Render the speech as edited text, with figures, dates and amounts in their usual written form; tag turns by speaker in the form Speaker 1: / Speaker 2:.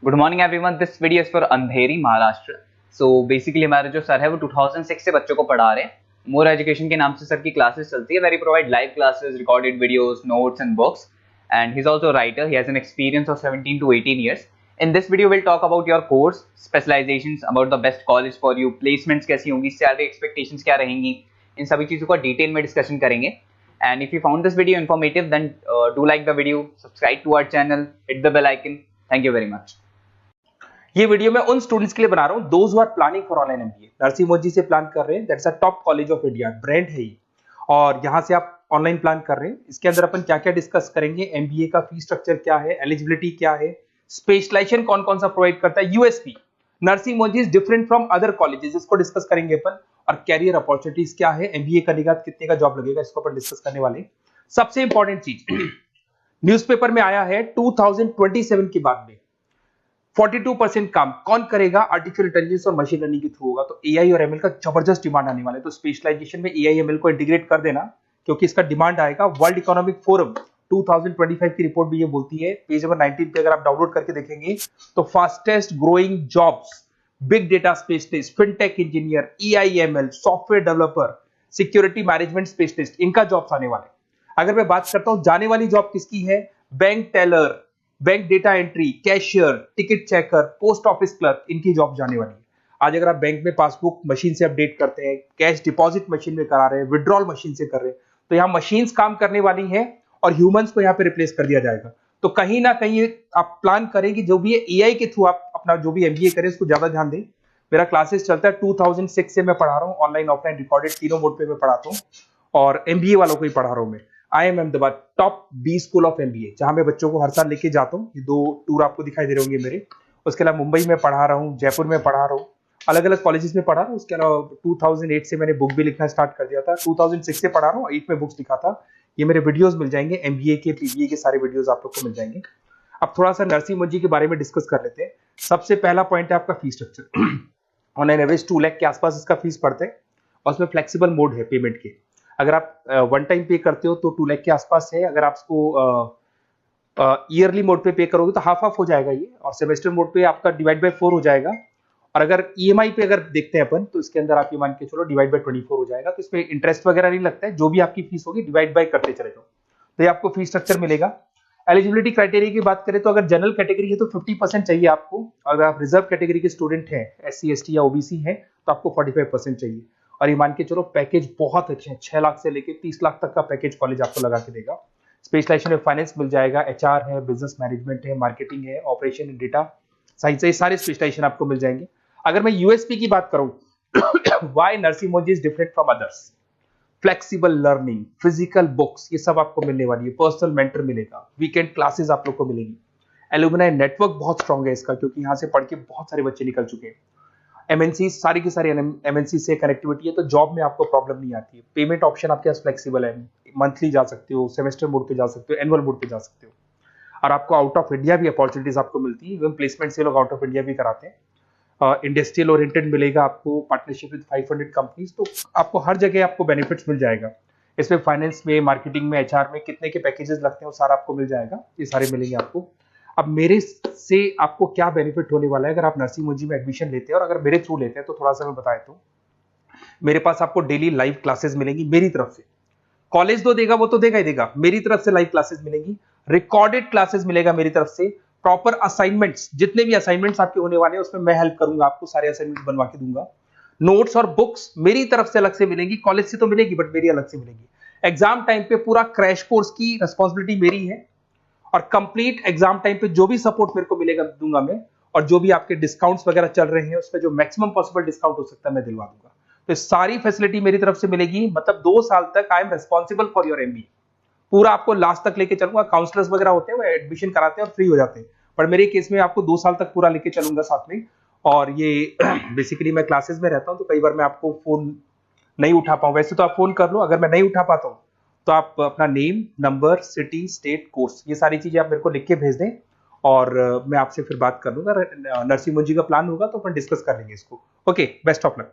Speaker 1: Good morning everyone, this video is for Andheri Maharashtra. So basically हमारे जो sir है वो 2006 से बच्चों को पढ़ा रहे हैं। मोर एजुकेशन के नाम से सर की क्लासेस चलती है, very provide live classes, recorded videos, notes and books. And he is also writer, he has an experience of 17 to 18 years. In this video we'll talk about your course specializations, about the best college for you, placements कैसी होंगी, salary expectations क्या रहेंगी, इन सभी चीजों का detail में discussion करेंगे। And if you found this video informative, then do like the video, subscribe to our channel, hit the bell icon. Thank you very much.
Speaker 2: ये वीडियो मैं उन स्टूडेंट्स के लिए बना रहा हूं those who are planning for online MBA. Narsee Monjee से plan कर रहे हैं, that's a top college of India, brand है ये। और यहां से आप ऑनलाइन प्लान कर रहे हैं। इसके अंदर अपन क्या क्या डिस्कस करेंगे, एमबीए का फी स्ट्रक्चर क्या है, एलिजिबिलिटी क्या है, स्पेशलाइजेशन कौन कौन सा प्रोवाइड करता है, USP Narsee Monjee is different from other colleges, इसको डिस्कस करेंगे अपन। और कैरियर अपॉर्चुनिटीज क्या है, एमबीए करने के बाद कितने का जॉब लगेगा, इसको अपन डिस्कस करने वाले। सबसे इंपॉर्टेंट चीज न्यूज़पेपर में आया है 2027 के बाद में 42% काम कौन करेगा, आर्टिफिशियल इंटेलिजेंस और मशीन लर्निंग के थ्रू होगा। तो एआई और एमएल का जबरदस्त डिमांड आने वाला है। तो स्पेशलाइजेशन में एआई एमएल को इंटीग्रेट कर देना, क्योंकि इसका डिमांड आएगा। वर्ल्ड इकोनॉमिक फोरम 2025 की रिपोर्ट भी ये बोलती है, पेज नंबर 19 पे अगर आप डाउनलोड करके देखेंगे तो fastest growing jobs, big data specialist, fintech engineer, AIML, software developer, security management specialist, इनका जॉब्स आने वाले। अगर मैं बात करता हूं जाने वाली जॉब किसकी है, bank teller, bank data entry, cashier, ticket checker, post office clerk, इनकी जॉब जाने वाली है। आज अगर आप बैंक में पासबुक मशीन से अपडेट करते हैं, कैश डिपॉजिट मशीन में करा रहे हैं, विड्रॉल मशीन से कर रहे हैं, तो यहाँ मशीन्स काम करने वाली हैं और ह्यूमंस को यहाँ पे रिप्लेस कर दिया जाएगा। तो कहीं ना कहीं आप प्लान करें कि जो भी एआई के थ्रू आप अपना जो भी एमबीए करें उसको ज्यादा ध्यान दें। मेरा क्लासेस चलता है 2006 से मैं पढ़ा रहा हूँ, ऑनलाइन ऑफलाइन रिकॉर्डेड तीनों मोड पे मैं पढ़ाता हूँ और एमबीए वालों को ही पढ़ा रहा हूँ मैं। I am Ahmedabad top B school of MBA, जहां मैं बच्चों को हर साल लेके जाता हूँ। ये 2 टूर आपको दिखाई दे रहे होंगे मेरे। उसके अलावा मुंबई में पढ़ा रहा हूँ, जयपुर में पढ़ा रहा हूँ, अलग अलग कॉलेजेस में पढ़ा रहा हूँ। उसके अलावा 2008 से मैंने बुक भी लिखना स्टार्ट कर दिया था, 2006 से पढ़ा रहा हूँ, 8 में बुक्स लिखा था। ये मेरे वीडियोस मिल जाएंगे, एमबीए के पीबीए के सारे वीडियोस आप लोग को मिल जाएंगे। अब थोड़ा सा नरसिंह मोदी के बारे में डिस्कस कर लेते हैं। सबसे पहला पॉइंट है आपका fee structure. On an average 2 lakh के आसपास इसका फीस पड़ता है और उसमें फ्लेक्सिबल मोड है पेमेंट के। अगर आप वन टाइम पे करते हो तो 2 लाख के आसपास है। अगर आप इसको ईयरली मोड पे पे करोगे तो हाफ हाफ हो जाएगा ये, और सेमेस्टर मोड पे आपका डिवाइड बाय 4 हो जाएगा। और अगर ईएमआई पे अगर देखते हैं अपन तो इसके अंदर आप ये मान के चलो डिवाइड बाय 24 हो जाएगा। तो इसमें इंटरेस्ट वगैरह नहीं लगता है, जो भी आपकी फीस होगी डिवाइड बाय करते चले जाओ, तो ये आपको फीस स्ट्रक्चर मिलेगा। एलिजिबिलिटी क्राइटेरिया की बात करें तो अगर जनरल कैटेगरी है तो 50% चाहिए आपको। अगर आप रिजर्व कैटेगरी के स्टूडेंट हैं, एससी एसटी या ओबीसी है, तो आपको 45% चाहिए। और ये मान के चलो पैकेज बहुत अच्छे हैं, 6 लाख से लेके 30 लाख तक का पैकेज कॉलेज आपको लगा के देगा। स्पेशलाइजेशन में फाइनेंस मिल जाएगा, एचआर है, बिजनेस मैनेजमेंट है, मार्केटिंग है, ऑपरेशन एंड डेटा साइंस है, ये सारे स्पेशलाइजेशन आपको मिल जाएंगे। अगर मैं यूएसपी की बात करूं, why Narsee Monjee is different from others, flexible learning, physical books, ये सब आपको मिलने वाली है। पर्सनल मेंटर मिलेगा, वीकेंड क्लासेस आप लोग को मिलेंगी। एलुमनाई नेटवर्क बहुत स्ट्रॉन्ग है इसका, क्योंकि यहाँ से पढ़ के बहुत सारे बच्चे निकल चुके हैं। एमएनसी सारी की सारी एमएनसी से कनेक्टिविटी है, तो जॉब में आपको प्रॉब्लम नहीं आती है। पेमेंट ऑप्शन आपके पास फ्लेक्सिबल है, मंथली जा सकते हो, सेमेस्टर मोड पे जा सकते हो, एनुअल मोड पे जा सकते हो। और आपको आउट ऑफ इंडिया भी अपॉर्चुनिटीज आपको मिलती है, इवन प्लेसमेंट से लोग आउट ऑफ इंडिया भी कराते हैं। इंडस्ट्रियल ओरिएंटेड मिलेगा आपको, पार्टनरशिप विद 500 कंपनीज, तो आपको हर जगह आपको बेनिफिट्स मिल जाएगा। इसमें फाइनेंस में, मार्केटिंग में, एचआर में कितने के पैकेजेस लगते हैं वो सारा आपको मिल जाएगा, ये सारे मिलेंगे आपको। अब मेरे से आपको क्या बेनिफिट होने वाला है अगर आप नरसिंह मोदी में एडमिशन लेते हैं और अगर मेरे थ्रू लेते हैं, तो थोड़ा सा मैं बता देता हूं। मेरे पास आपको डेली लाइव क्लासेस मिलेंगी मेरी तरफ से। कॉलेज तो देगा, वो तो देगा ही देगा, मेरी तरफ से लाइव क्लासेस मिलेंगी, रिकॉर्डेड क्लासेस मिलेगा मेरी तरफ से, प्रॉपर असाइनमेंट्स, जितने भी असाइनमेंट्स आपके होने वाले हैं उसमें मैं हेल्प करूंगा, आपको सारे असाइनमेंट्स बनवा के दूंगा। नोट्स और बुक्स मेरी तरफ से अलग से मिलेंगी, कॉलेज से तो मिलेगी बट मेरी अलग से मिलेगी। एग्जाम टाइम पे पूरा क्रैश कोर्स की रिस्पॉन्सिबिलिटी मेरी है, और कंप्लीट एग्जाम टाइम पे जो भी सपोर्ट मेरे को मिलेगा दूंगा मैं, और जो भी आपके डिस्काउंट्स वगैरह चल रहे हैं उसमें जो मैक्सिमम पॉसिबल डिस्काउंट हो सकता है मैं दिलवा दूंगा। तो सारी फैसिलिटी मेरी तरफ से मिलेगी, मतलब 2 साल तक I am responsible for your MB. पूरा आपको लास्ट तक लेके चलूंगा। काउंसलर्स वगैरह होते हैं वो एडमिशन कराते हैं और फ्री हो जाते हैं, पर मेरे केस में आपको 2 साल तक पूरा लेके चलूंगा साथ में। और ये बेसिकली मैं क्लासेस में रहता हूं, तो कई बार मैं आपको फोन नहीं उठा पाऊं। वैसे तो आप फोन कर लो, अगर मैं नहीं उठा पाता हूं तो आप अपना name, number, city, state, course, ये सारी चीजें आप मेरे को लिख के भेज दें और मैं आपसे फिर बात कर लूंगा। नरसिंह मोदी का प्लान होगा तो अपन डिस्कस कर लेंगे इसको। Okay, best of luck.